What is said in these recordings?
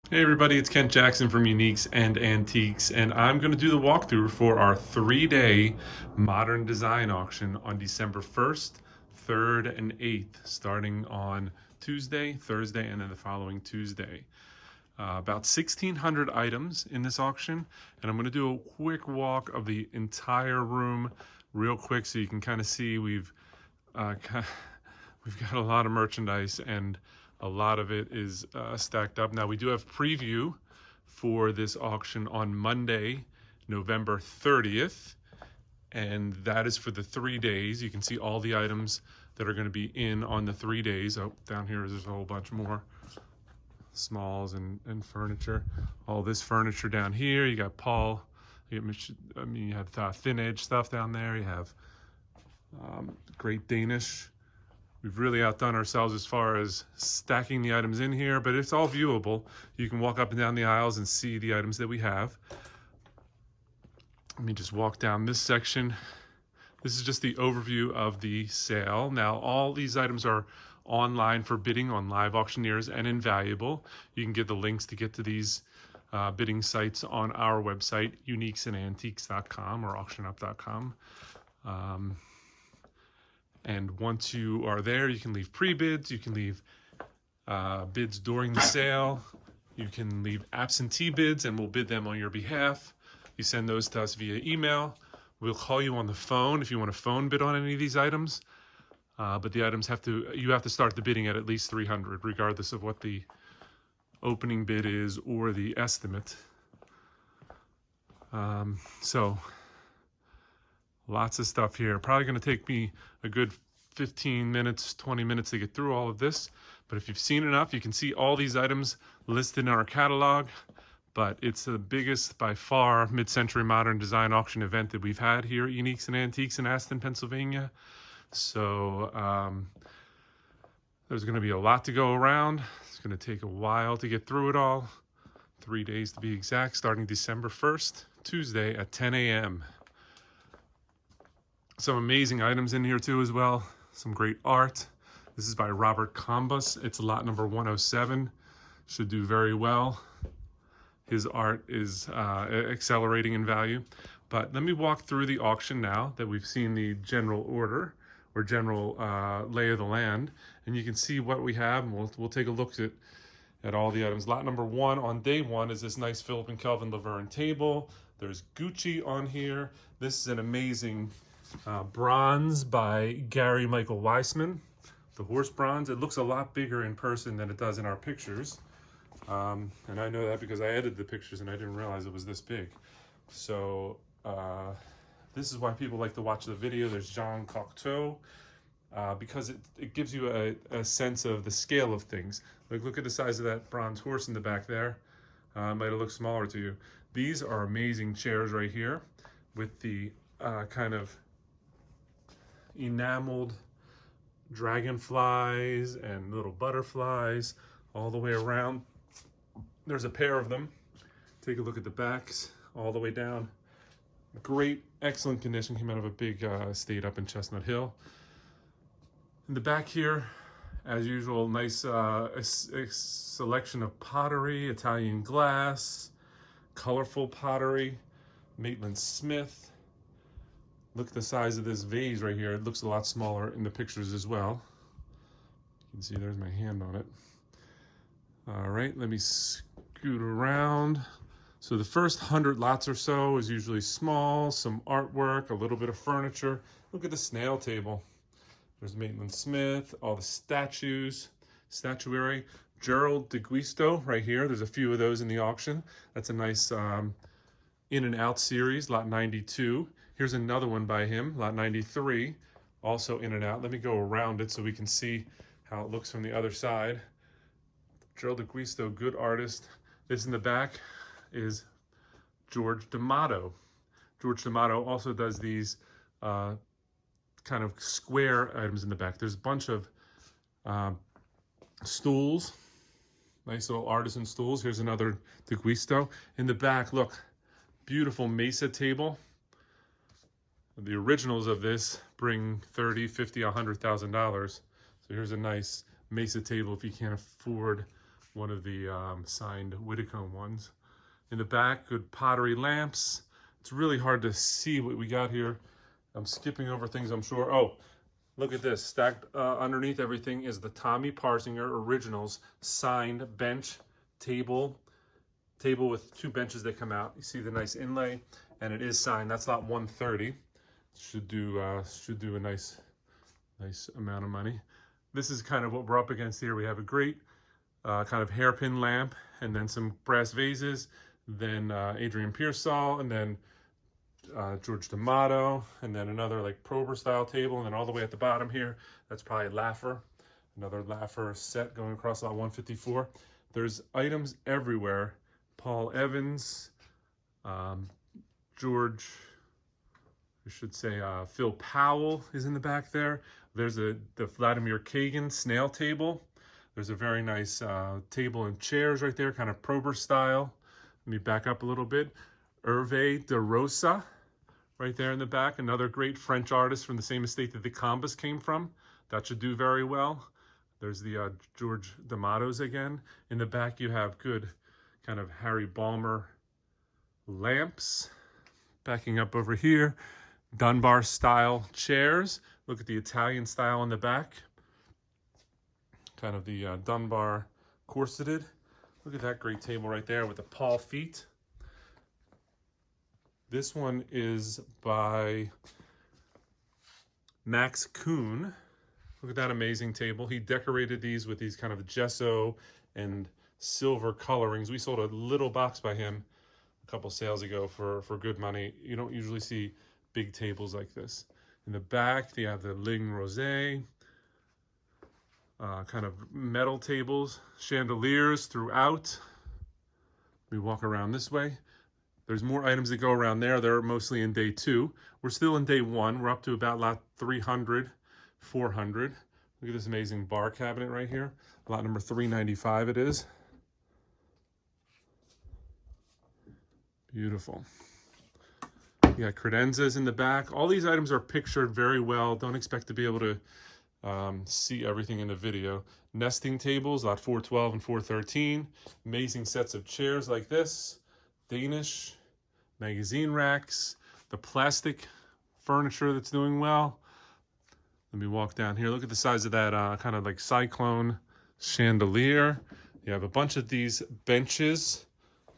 Hey everybody, it's Kent Jackson from Uniques and Antiques, and I'm going to do the walkthrough for our 3-day modern design auction on December 1st, 3rd, and 8th, starting on Tuesday, Thursday, and then the following Tuesday. About 1,600 items in this auction, and I'm going to do a quick walk of the entire room real quick so you can kind of see we've got a lot of merchandise and a lot of it is stacked up. Now we do have preview for this auction on Monday, November 30th, and that is for the 3 days. You can see all the items that are going to be in on the 3 days. Oh, down here there's a whole bunch more smalls and furniture. All this furniture down here. You got Paul. You have thin edge stuff down there. You have Great Danish. We've really outdone ourselves as far as stacking the items in here, but it's all viewable. You can walk up and down the aisles and see the items that we have. Let me just walk down this section. This is just the overview of the sale. Now, all these items are online for bidding on Live Auctioneers and Invaluable. You can get the links to get to these bidding sites on our website, uniquesandantiques.com or auctionup.com. And once you are there, you can leave pre-bids, you can leave bids during the sale, you can leave absentee bids and we'll bid them on your behalf. You send those to us via email. We'll call you on the phone if you want to phone bid on any of these items. But the items you have to start the bidding at least 300, regardless of what the opening bid is or the estimate. So lots of stuff here. Probably going to take me a good 15 minutes, 20 minutes to get through all of this. But if you've seen enough, you can see all these items listed in our catalog. But it's the biggest, by far, mid-century modern design auction event that we've had here at Uniques and Antiques in Aston, Pennsylvania. So there's going to be a lot to go around. It's going to take a while to get through it all. 3 days to be exact, starting December 1st, Tuesday at 10 a.m. Some amazing items in here too as well. Some great art. This is by Robert COMBAS. It's lot number 107. Should do very well. His art is accelerating in value. But let me walk through the auction now that we've seen the general order or general lay of the land. And you can see what we have, and we'll take a look at all the items. Lot number 1 on day 1 is this nice Philip and Kelvin LAVERNE table. There's Gucci on here. This is an amazing bronze by Gary Michael Weissman, the horse bronze. It looks a lot bigger in person than it does in our pictures, and I know that because I edited the pictures and I didn't realize it was this big. So this is why people like to watch the video. There's Jean Cocteau, because it gives you a sense of the scale of things. Like, look at the size of that bronze horse in the back there. Might have looked smaller to you. These are amazing chairs right here with the kind of enameled dragonflies and little butterflies all the way around. There's a pair of them. Take a look at the backs all the way down. Great, excellent condition. Came out of a big estate up in Chestnut Hill. In the back here, as usual, nice selection of pottery, Italian glass, colorful pottery, Maitland Smith. Look at the size of this vase right here. It looks a lot smaller in the pictures as well. You can see there's my hand on it. All right, let me scoot around. So the first 100 lots or so is usually small, some artwork, a little bit of furniture. Look at the snail table. There's Maitland Smith, all the statuary. Gerald de Guisto right here. There's a few of those in the auction. That's a nice in and out series, lot 92. Here's another one by him, lot 93, also in and out. Let me go around it so we can see how it looks from the other side. Gerald de Guisto, good artist. This in the back is George D'Amato. George D'Amato also does these kind of square items in the back. There's a bunch of stools, nice little artisan stools. Here's another de Guisto. In the back, look, beautiful mesa table. The originals of this bring $30,000, $50,000, $100,000. So here's a nice mesa table if you can't afford one of the signed Whitcomb ones. In the back, good pottery lamps. It's really hard to see what we got here. I'm skipping over things, I'm sure. Oh, look at this. Stacked underneath everything is the TOMMI PARZINGER Originals signed bench, table with 2 benches that come out. You see the nice inlay, and it is signed. That's lot 130. Should do a nice amount of money. This is kind of what we're up against here. We have a great kind of hairpin lamp, and then some brass vases, then Adrian Pearsall, and then George D'Amato, and then another like Prober style table, and then all the way at the bottom here, that's probably Laffer, another Laffer set going across lot 154. There's items everywhere. Paul Evans, George, I should say Phil Powell is in the back there. There's the Vladimir Kagan snail table. There's a very nice table and chairs right there, kind of Prober style. Let me back up a little bit. HERVE DiROSA, right there in the back. Another great French artist from the same estate that the COMBAS came from. That should do very well. There's the George D'Amato's again. In the back you have good kind of Harry Balmer lamps. Backing up over here, Dunbar style chairs. Look at the Italian style in the back. Kind of the Dunbar corseted. Look at that great table right there with the Paul feet. This one is by Max Kuhn. Look at that amazing table. He decorated these with these kind of gesso and silver colorings. We sold a little box by him a couple sales ago for good money. You don't usually see big tables like this. In the back, you have the Ling Rosé, kind of metal tables, chandeliers throughout. We walk around this way. There's more items that go around there. They're mostly in day 2. We're still in day 1. We're up to about lot 300, 400. Look at this amazing bar cabinet right here. Lot number 395 it is. Beautiful. You got credenzas in the back. All these items are pictured very well. Don't expect to be able to see everything in the video. Nesting tables, lot 412 and 413. Amazing sets of chairs like this. Danish magazine racks. The plastic furniture that's doing well. Let me walk down here. Look at the size of that kind of like cyclone chandelier. You have a bunch of these benches.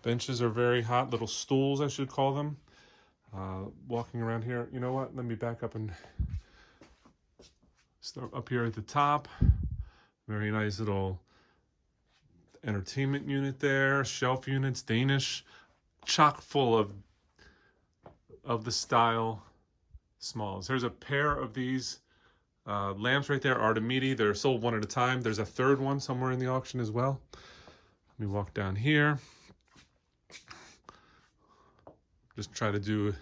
Benches are very hot. Little stools, I should call them. Walking around here. You know what? Let me back up and start up here at the top. Very nice little entertainment unit there. Shelf units, Danish. Chock full of the style smalls. There's a pair of these lamps right there, Artemidi. They're sold one at a time. There's a third one somewhere in the auction as well. Let me walk down here. Just try to do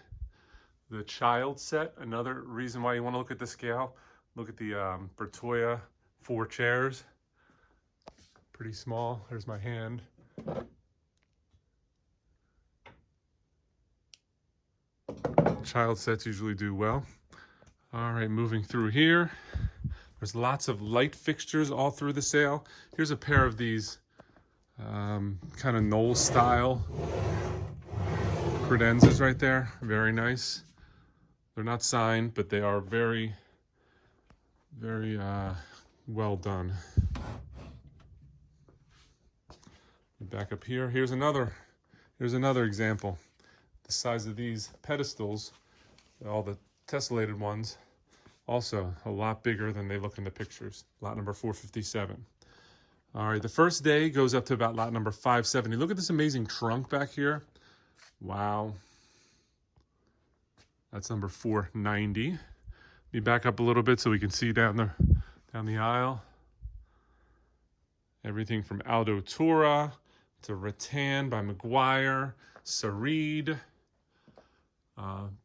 the child set. Another reason why you want to look at the scale. Look at the Bertoia 4 chairs. Pretty small. There's my hand. Child sets usually do well. All right, moving through here. There's lots of light fixtures all through the sale. Here's a pair of these kind of Knoll style credenzas right there. Very nice. They're not signed, but they are very, very well done. Back up here. Here's another example. The size of these pedestals, all the tessellated ones, also a lot bigger than they look in the pictures. Lot number 457. All right, the first day goes up to about lot number 570. Look at this amazing trunk back here. Wow. That's number 490. Let me back up a little bit so we can see down the aisle. Everything from Aldo Tura to Rattan by McGuire, Sarid.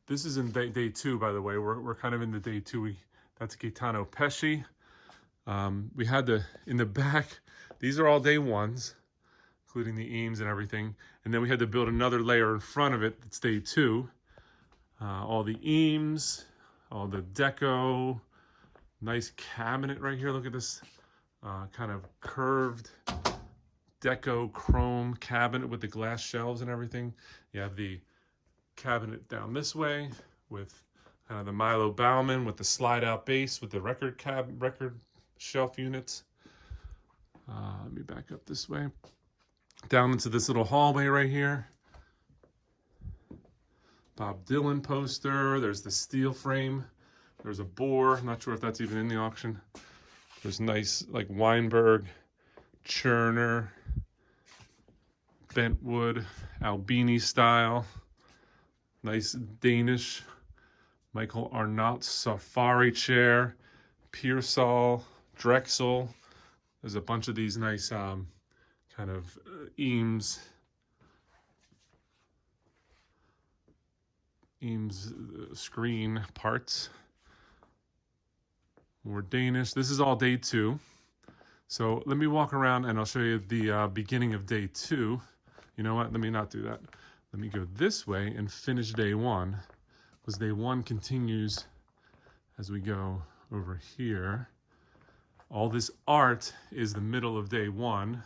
This is in day 2, by the way. We're kind of in the day 2. That's Gaetano Pesci. We had in the back, these are all day 1s, including the EAMES and everything. And then we had to build another layer in front of it that's day 2. All the EAMES, all the deco, nice cabinet right here. Look at this kind of curved deco chrome cabinet with the glass shelves and everything. You have the cabinet down this way with kind of the Milo Bauman with the slide out base with the record shelf units. Let me back up this way. Down into this little hallway right here. Bob Dylan poster. There's the steel frame. There's a boar. I'm not sure if that's even in the auction. There's nice like Weinberg, Churner, Bentwood, Albini style. Nice Danish Michael Arnott safari chair, Pearsall, Drexel. There's a bunch of these nice kind of EAMES screen parts. More Danish. This is all day 2. So let me walk around and I'll show you the beginning of day 2. You know what? Let me not do that. Let me go this way and finish day 1. Because day 1 continues as we go over here. All this art is the middle of day 1.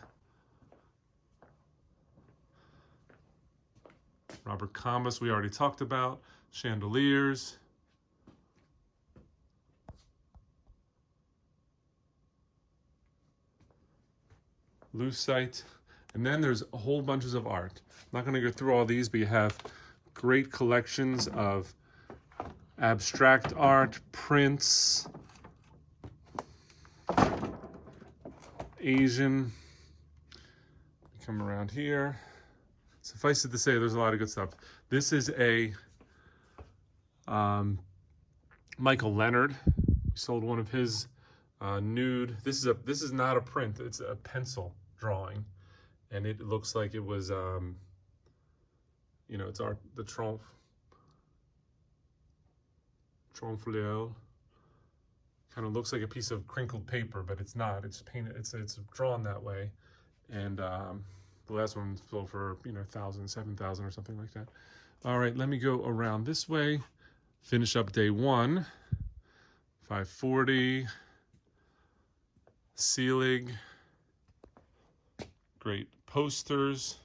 Robert COMBAS we already talked about. Chandeliers. Lucite. And then there's a whole bunches of art. I'm not going to go through all these, but you have great collections of abstract art, prints, Asian. Come around here. Suffice it to say, there's a lot of good stuff. This is a Michael Leonard. We sold one of his nude. This is not a print. It's a pencil drawing, and it looks like it was you know, it's art. The Tromfleur kind of looks like a piece of crinkled paper, but it's not. It's painted. It's drawn that way, and the last one sold for, you know, 1,000, 7,000 or something like that. All right, let me go around this way. Finish up day 1. 540. Seelig. Great posters.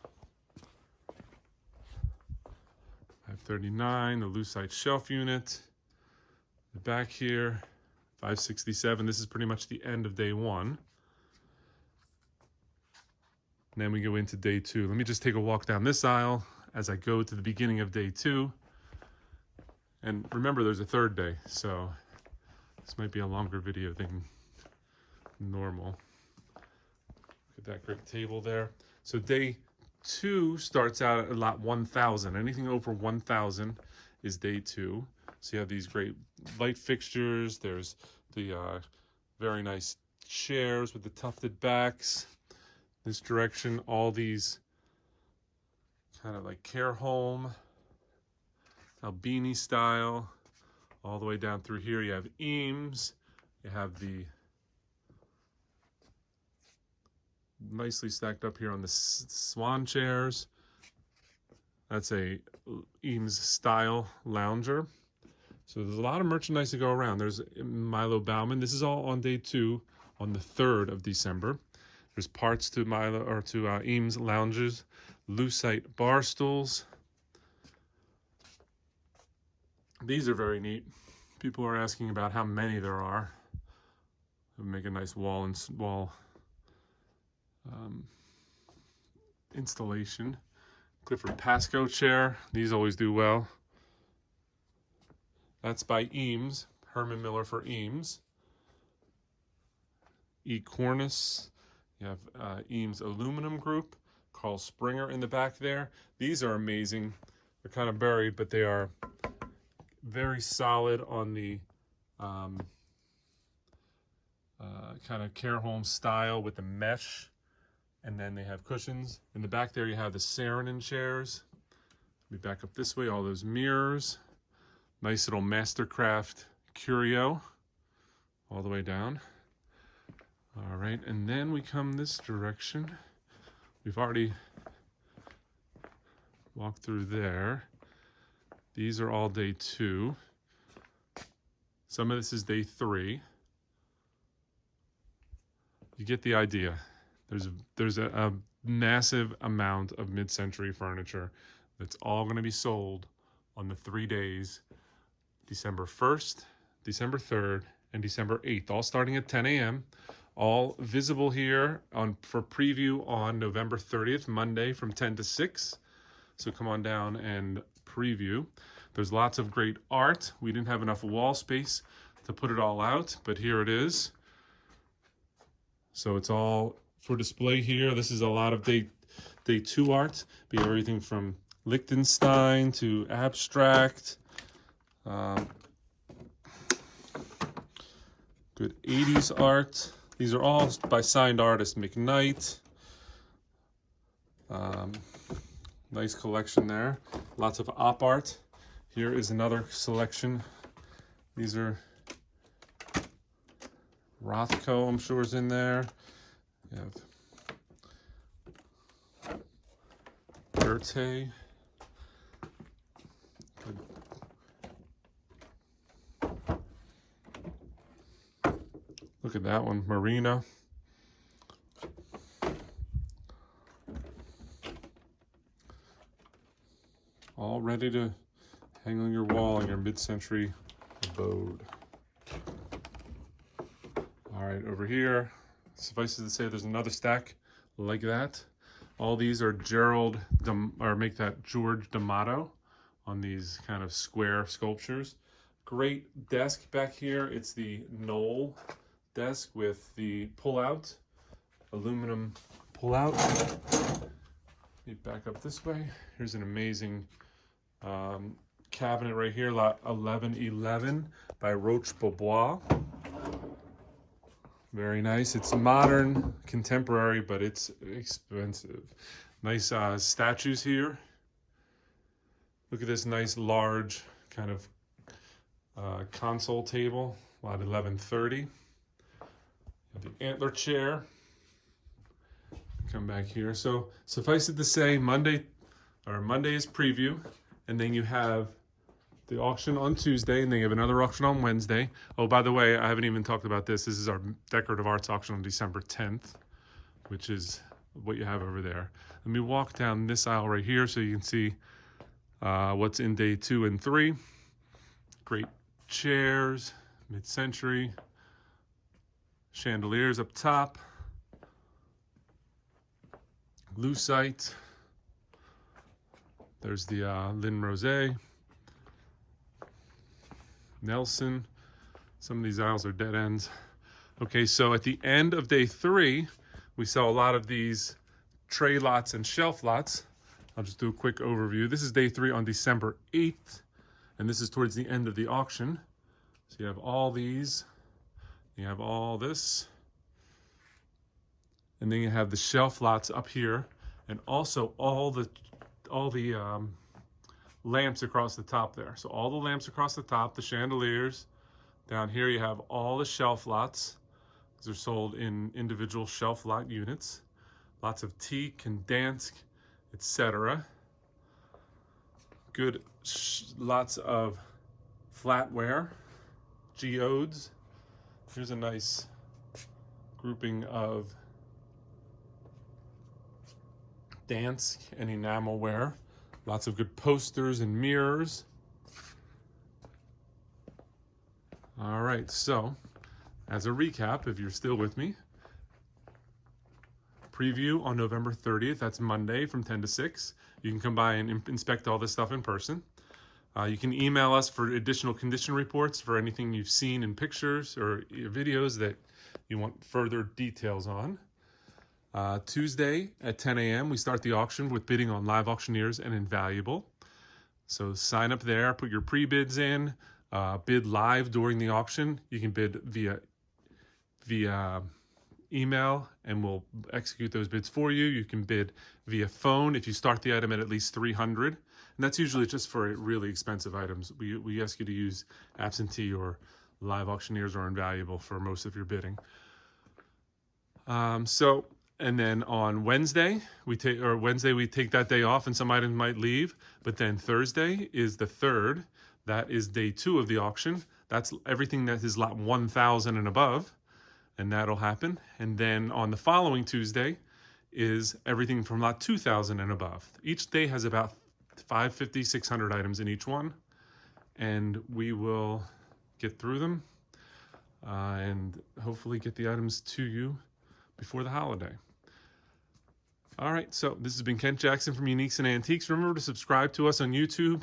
539. The Lucite shelf unit. The back here. 567. This is pretty much the end of day 1. And then we go into day 2. Let me just take a walk down this aisle as I go to the beginning of day 2. And remember, there's a 3rd day, so this might be a longer video than normal. Look at that great table there. So day 2 starts out at lot 1,000. Anything over 1,000 is day 2. So you have these great light fixtures. There's the very nice chairs with the tufted backs. This direction, all these kind of like KJAERHOLM, Albini style, all the way down through here. You have EAMES, you have the nicely stacked up here on the swan chairs. That's a EAMES style lounger. So there's a lot of merchandise to go around. There's Milo Bauman. This is all on day 2, on the 3rd of December. There's parts to Milo or to EAMES lounges, Lucite bar stools. These are very neat. People are asking about how many there are. It would make a nice wall installation. Clifford Pascoe chair. These always do well. That's by EAMES. Herman Miller for EAMES. Cornice. You have EAMES Aluminum Group. Carl Springer in the back there. These are amazing. They're kind of buried, but they are very solid on the kind of KJAERHOLM style with the mesh. And then they have cushions. In the back there you have the Saarinen chairs. Let me back up this way, all those mirrors. Nice little Mastercraft curio all the way down. All right, and then we come this direction. We've already walked through there. These are all day 2. Some of this is day 3. You get the idea. There's a massive amount of mid-century furniture that's all going to be sold on the 3 days, December 1st, December 3rd, and December 8th, all starting at 10 a.m. All visible here for preview on November 30th, Monday from 10 to 6. So come on down and preview. There's lots of great art. We didn't have enough wall space to put it all out, but here it is. So it's all for display here. This is a lot of day 2 art. Be everything from Liechtenstein to abstract. Good 80s art. These are all by signed artist McKnight. Nice collection there. Lots of op art. Here is another selection. These are Rothko, I'm sure, is in there. You have Goethe. Look at that one, Marina. All ready to hang on your wall in your mid-century abode. All right, over here, suffice it to say, there's another stack like that. All these are make that George D'Amato on these kind of square sculptures. Great desk back here. It's the Knoll desk with the pull-out, aluminum pull-out. Let me back up this way. Here's an amazing cabinet right here, lot 1111 by Roche-Beaubois. Very nice. It's modern, contemporary, but it's expensive. Nice statues here. Look at this nice, large kind of console table, lot 1130. The antler chair. Come back here. So suffice it to say, Monday is preview, and then you have the auction on Tuesday, and then you have another auction on Wednesday. Oh, by the way, I haven't even talked about this. This is our decorative arts auction on December 10th, which is what you have over there. Let me walk down this aisle right here so you can see what's in day 2 and 3. Great chairs, mid-century. Chandeliers up top. Lucite. There's the Lynn Rosé. Nelson. Some of these aisles are dead ends. Okay, so at the end of day 3, we saw a lot of these tray lots and shelf lots. I'll just do a quick overview. This is day 3 on December 8th, and this is towards the end of the auction. So you have all these. You have all this, and then you have the shelf lots up here, and also all the lamps across the top there. So all the lamps across the top, the chandeliers. Down here you have all the shelf lots. These are sold in individual shelf lot units. Lots of teak and Dansk, etc. Good, lots of flatware, geodes. Here's a nice grouping of Dansk and enamelware. Lots of good posters and mirrors. All right, so as a recap, if you're still with me, preview on November 30th. That's Monday from 10 to 6. You can come by and inspect all this stuff in person. You can email us for additional condition reports for anything you've seen in pictures or videos that you want further details on. Tuesday at 10 a.m. we start the auction with bidding on Live Auctioneers and Invaluable. So sign up there, put your pre-bids in, bid live during the auction. You can bid via email and we'll execute those bids for you. You can bid via phone if you start the item at least 300. And that's usually just for really expensive items. We ask you to use absentee or Live Auctioneers or Invaluable for most of your bidding. And then on Wednesday, we take that day off and some items might leave. But then Thursday is the 3rd. That is day 2 of the auction. That's everything that is lot 1,000 and above. and that'll happen. And then on the following Tuesday is everything from lot 2,000 and above. Each day has about 550, 600 items in each one, and we will get through them and hopefully get the items to you before the holiday. All right, so this has been Kent Jackson from Uniques and Antiques. Remember to subscribe to us on YouTube.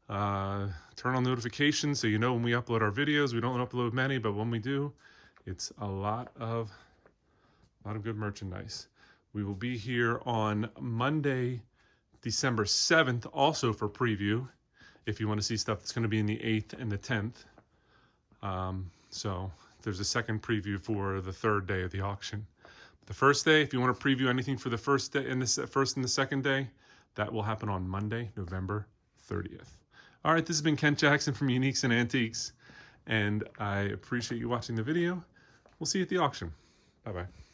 Turn on notifications so you know when we upload our videos. We don't upload many, but when we do, it's a lot of good merchandise. We will be here on Monday, December 7th, also for preview, if you want to see stuff that's going to be in the 8th and the 10th. So there's a second preview for the third day of the auction. The first day, if you want to preview anything for the first day and the first and the second day, that will happen on Monday, November 30th. All right, this has been Kent Jackson from Uniques and Antiques, and I appreciate you watching the video. We'll see you at the auction. Bye-bye.